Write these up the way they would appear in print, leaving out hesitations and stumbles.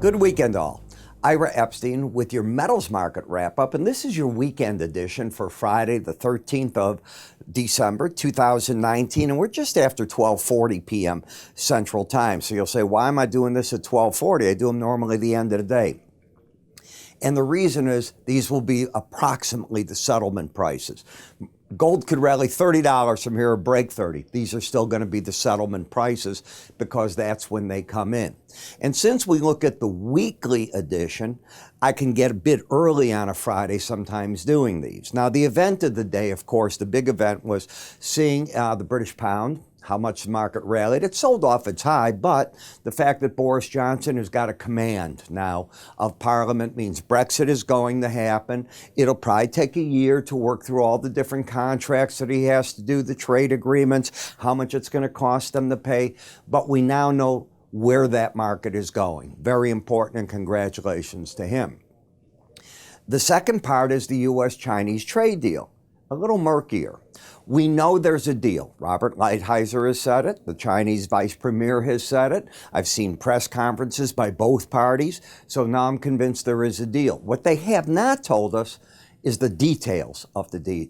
Good weekend, all. Ira Epstein with your metals market wrap-up, and this is your weekend edition for Friday, the 13th of December, 2019, and we're just after 12:40 p.m. Central Time. So you'll say, why am I doing this at 12:40? I do them normally at the end of the day. And the reason is these will be approximately the settlement prices. Gold could rally $30 from here or break 30. These are still going to be the settlement prices because that's when they come in. And since we look at the weekly edition, I can get a bit early on a Friday sometimes doing these. Now, the event of the day, of course, the big event was seeing the British pound, how much the market rallied. It sold off its high, but the fact that Boris Johnson has got a command now of Parliament means Brexit is going to happen. It'll probably take a year to work through all the different contracts that he has to do, the trade agreements, how much it's going to cost them to pay. But we now know where that market is going. Very important, and congratulations to him. The second part is the U.S.-Chinese trade deal. A little murkier. We know there's a deal. Robert Lighthizer has said it. The Chinese vice premier has said it. I've seen press conferences by both parties. So now I'm convinced there is a deal. What they have not told us is the details of the deal.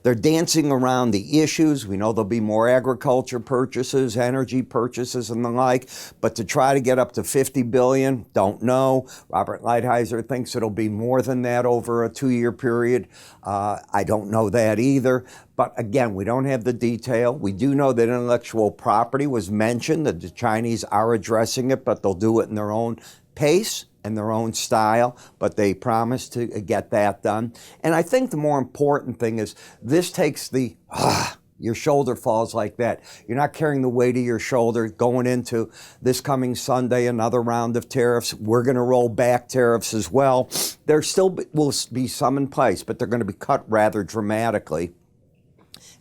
They're dancing around the issues. We know there'll be more agriculture purchases, energy purchases, and the like. But to try to get up to $50 billion, don't know. Robert Lighthizer thinks it'll be more than that over a 2-year period. I don't know that either. But again, we don't have the detail. We do know that intellectual property was mentioned, that the Chinese are addressing it, but they'll do it in their own pace and their own style, but they promise to get that done. And I think the more important thing is this takes the, your shoulder falls like that. You're not carrying the weight of your shoulder going into this coming Sunday, another round of tariffs. We're going to roll back tariffs as well. There still will be some in place, but they're going to be cut rather dramatically,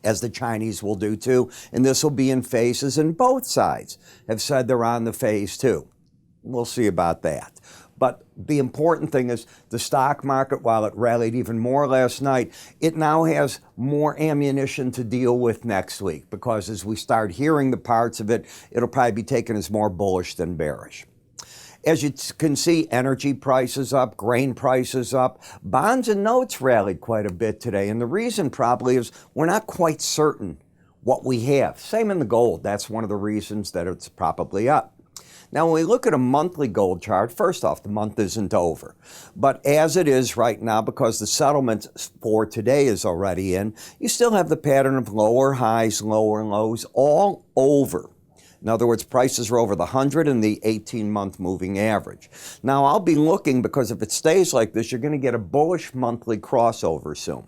as the Chinese will do too. And this will be in phases, and both sides have said they're on the phase two. We'll see about that. But the important thing is the stock market, while it rallied even more last night, it now has more ammunition to deal with next week, because as we start hearing the parts of it, it'll probably be taken as more bullish than bearish. As you can see, energy prices up, grain prices up, bonds and notes rallied quite a bit today. And the reason probably is we're not quite certain what we have. Same in the gold. That's one of the reasons that it's probably up. Now, when we look at a monthly gold chart, first off, the month isn't over. But as it is right now, because the settlement for today is already in, you still have the pattern of lower highs, lower lows all over. In other words, prices are over the 100 and the 18-month moving average. Now, I'll be looking, because if it stays like this, you're going to get a bullish monthly crossover soon.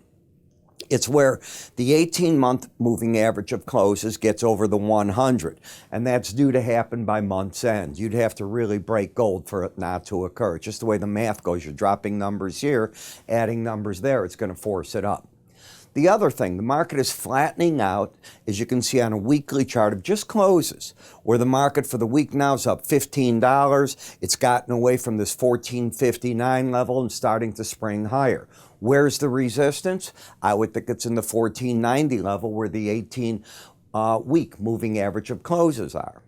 It's where the 18-month moving average of closes gets over the 100, and that's due to happen by month's end. You'd have to really break gold for it not to occur. Just the way the math goes, you're dropping numbers here, adding numbers there, it's going to force it up. The other thing, the market is flattening out, as you can see on a weekly chart of just closes, where the market for the week now is up $15. It's gotten away from this $14.59 level and starting to spring higher. Where's the resistance? I would think it's in the $14.90 level, where the 18-week moving average of closes are.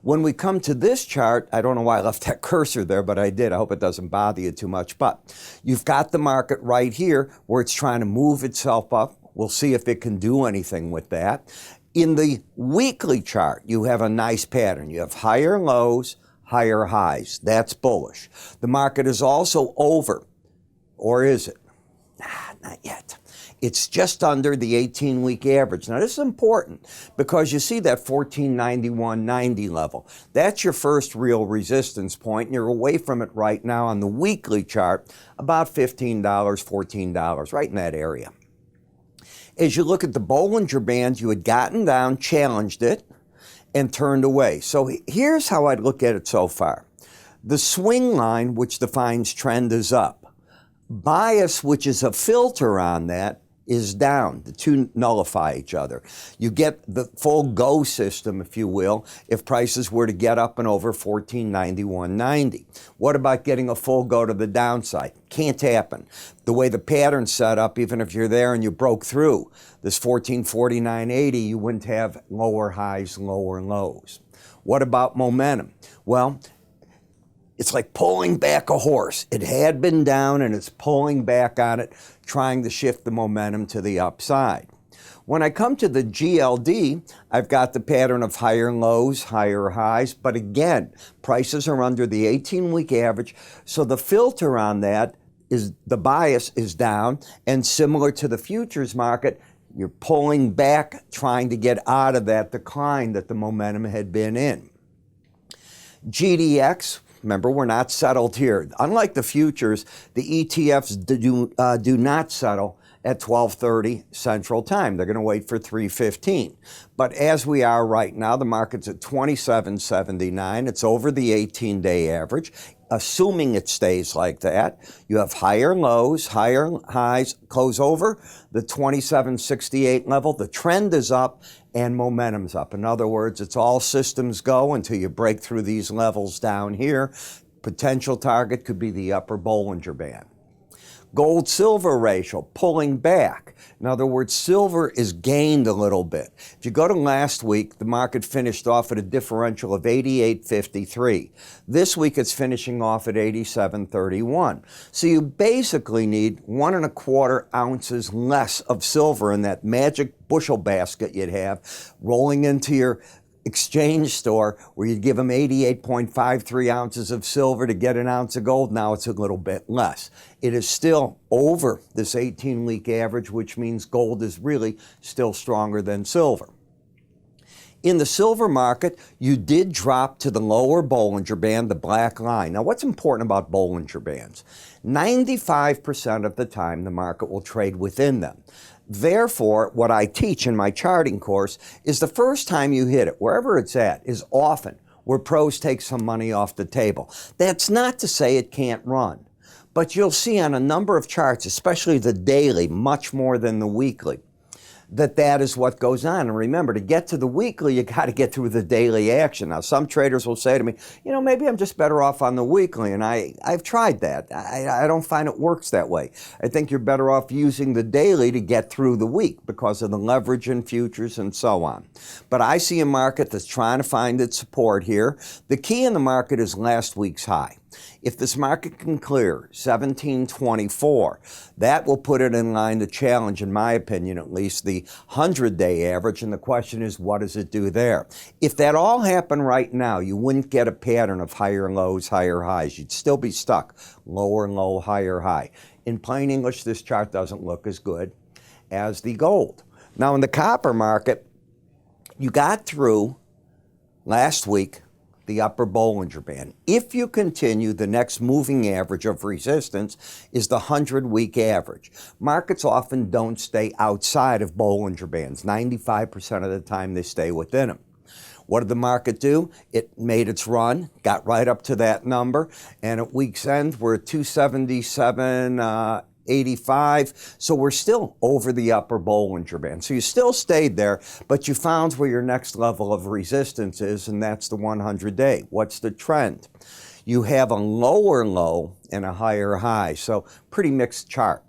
When we come to this chart, I don't know why I left that cursor there, but I did. I hope it doesn't bother you too much. But you've got the market right here where it's trying to move itself up. We'll see if it can do anything with that. In the weekly chart, you have a nice pattern. You have higher lows, higher highs. That's bullish. The market is also over, or is it? Not yet. It's just under the 18-week average. Now, this is important because you see that 1491.90 level. That's your first real resistance point, and you're away from it right now on the weekly chart, about $15, $14, right in that area. As you look at the Bollinger Band, you had gotten down, challenged it, and turned away. So here's how I'd look at it so far. The swing line, which defines trend, is up. Bias, which is a filter on that, is down. The two nullify each other. You get the full go system, if you will, if prices were to get up and over 1491.90. What about getting a full go to the downside? Can't happen. The way the pattern's set up, even if you're there and you broke through this 1449.80, you wouldn't have lower highs, lower lows. What about momentum? Well, It's like pulling back a horse. It had been down and it's pulling back on it, trying to shift the momentum to the upside. When I come to the GLD, I've got the pattern of higher lows, higher highs, but again, prices are under the 18-week average, so the filter on that is the bias is down, and similar to the futures market, you're pulling back, trying to get out of that decline that the momentum had been in. GDX, remember, we're not settled here. Unlike the futures, the ETFs do not settle at 12:30 Central Time. They're going to wait for 3:15. But as we are right now, the market's at 27.79. It's over the 18-day average. Assuming it stays like that, you have higher lows, higher highs, close over the 27.68 level. The trend is up and momentum's up. In other words, it's all systems go until you break through these levels down here. Potential target could be the upper Bollinger Band. Gold-silver ratio pulling back. In other words, silver is gained a little bit. If you go to last week, the market finished off at a differential of 88.53. This week it's finishing off at 87.31. So you basically need 1.25 ounces less of silver in that magic bushel basket you'd have rolling into your exchange store where you'd give them 88.53 ounces of silver to get an ounce of gold. Now it's a little bit less. It is still over this 18-week average, which means gold is really still stronger than silver. In the silver market, you did drop to the lower Bollinger Band, the black line. Now, what's important about Bollinger Bands? 95% of the time, the market will trade within them. Therefore, what I teach in my charting course is the first time you hit it, wherever it's at, is often where pros take some money off the table. That's not to say it can't run, but you'll see on a number of charts, especially the daily, much more than the weekly, that is what goes on. And remember, to get to the weekly, you got to get through the daily action. Now, some traders will say to me, maybe I'm just better off on the weekly, and I've tried that. I don't find it works that way. I think you're better off using the daily to get through the week because of the leverage in futures and so on. But I see a market that's trying to find its support here. The key in the market is last week's high. If this market can clear 1724, that will put it in line to challenge, in my opinion at least, the 100-day average. And the question is, what does it do there? If that all happened right now, you wouldn't get a pattern of higher lows, higher highs. You'd still be stuck lower low, higher high. In plain English, this chart doesn't look as good as the gold. Now, in the copper market, you got through last week the upper Bollinger Band. If you continue, the next moving average of resistance is the 100-week average. Markets often don't stay outside of Bollinger Bands. 95% of the time they stay within them. What did the market do? It made its run, got right up to that number, and at week's end we're at 277.85, so we're still over the upper Bollinger Band. So you still stayed there, but you found where your next level of resistance is, and that's the 100-day. What's the trend? You have a lower low and a higher high, so pretty mixed chart.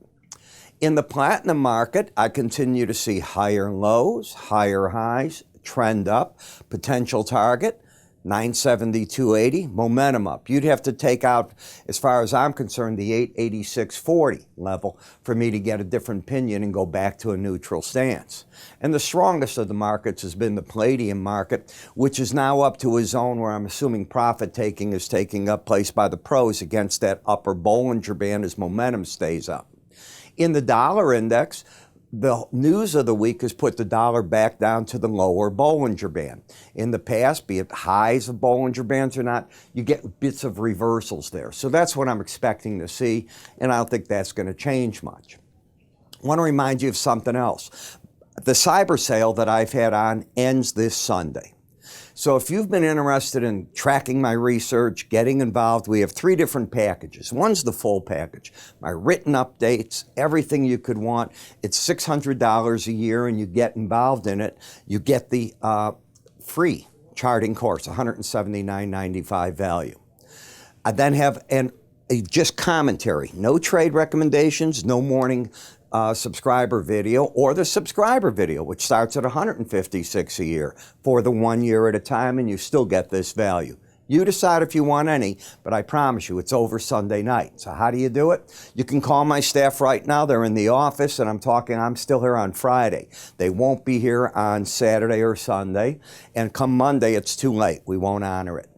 In the platinum market, I continue to see higher lows, higher highs, trend up, potential target 972.80, momentum up. You'd have to take out, as far as I'm concerned, the 886.40 level for me to get a different opinion and go back to a neutral stance. And the strongest of the markets has been the palladium market, which is now up to a zone where I'm assuming profit taking is taking up place by the pros against that upper Bollinger Band as momentum stays up. In the dollar index, the news of the week has put the dollar back down to the lower Bollinger Band. In the past, be it highs of Bollinger Bands or not, you get bits of reversals there. So that's what I'm expecting to see, and I don't think that's going to change much. I want to remind you of something else. The cyber sale that I've had on ends this Sunday. So if you've been interested in tracking my research, getting involved, we have 3 different packages. One's the full package, my written updates, everything you could want. It's $600 a year, and you get involved in it. You get the free charting course, $179.95 value. I then have just commentary, no trade recommendations, no morning subscriber video, or the subscriber video, which starts at $156 a year for the 1 year at a time, and you still get this value. You decide if you want any, but I promise you it's over Sunday night. So how do you do it? You can call my staff right now. They're in the office, and I'm still here on Friday. They won't be here on Saturday or Sunday, and come Monday, it's too late. We won't honor it.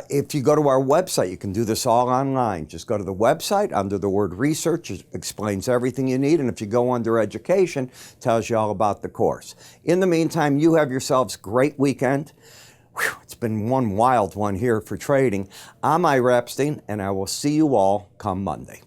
If you go to our website, you can do this all online. Just go to the website, under the word research, it explains everything you need. And if you go under education, it tells you all about the course. In the meantime, you have yourselves a great weekend. Whew, it's been one wild one here for trading. I'm Ira Epstein, and I will see you all come Monday.